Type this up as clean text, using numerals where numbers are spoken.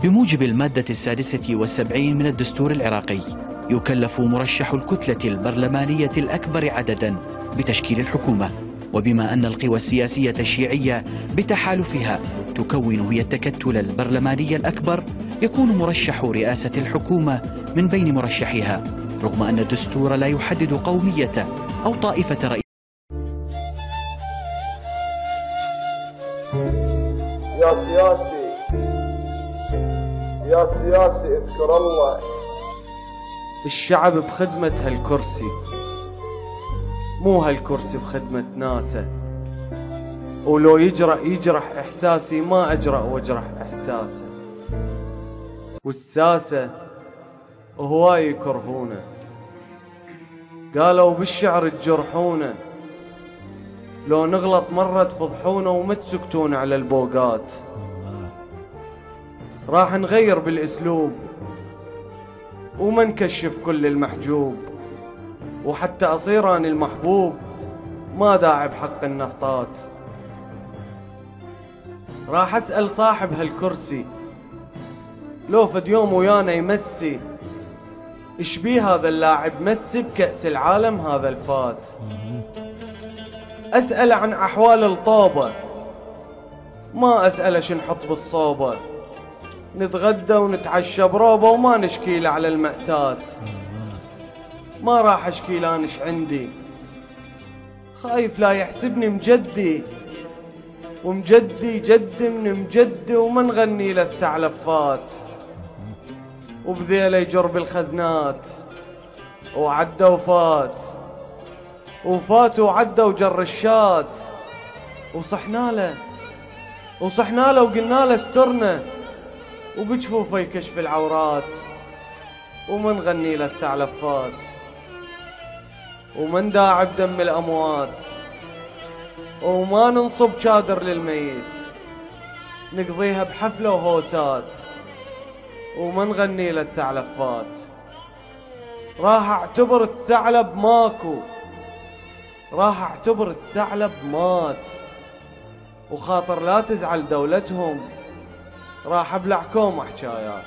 بموجب المادة 76 من الدستور العراقي، يكلف مرشح الكتلة البرلمانية الأكبر عددا بتشكيل الحكومة، وبما أن القوى السياسية الشيعية بتحالفها تكون هي التكتل البرلماني الأكبر، يكون مرشح رئاسة الحكومة من بين مرشحيها، رغم أن الدستور لا يحدد قومية أو طائفة رئيس. يا سياسي اذكر الله. الشعب بخدمة هالكرسي، مو هالكرسي بخدمة ناسه. ولو يجرح إحساسي ما أجرأ واجرح إحساسه. والساسة هواي يكرهونه، قالوا بالشعر تجرحونه، لو نغلط مرة تفضحونا وما تسكتون على البوقات. راح نغير بالاسلوب وما نكشف كل المحجوب، وحتى اصير اني المحبوب ما داعي بحق النفطات. راح اسأل صاحب هالكرسي لو فد يوم ويانا يمسي، ايش بيه هذا اللاعب مسي بكأس العالم هذا الفات. اسأل عن احوال الطوبة، ما اسأل ايش نحط بالصوبة. نتغدى ونتعشى بروبة وما نشكيل على المأساة. ما راح اشكي لانش عندي، خايف لا يحسبني مجدي، ومجدي جد من مجدي وما نغني للثعلفات. وبذيله يجر بالخزنات وعدى وفات، وفات وعدى وجر الشات. وصحنا له وقلنا له استرنا، وبجفوفه يكشف العورات وما نغني للثعلفات. وما نداعي بدم الأموات وما ننصب شادر للميت، نقضيها بحفلة وهوسات وما نغني للثعلفات. راح اعتبر الثعلب ماكو، راح اعتبر الثعلب مات. وخاطر لا تزعل دولتهم راح ابلع كوم حكايات.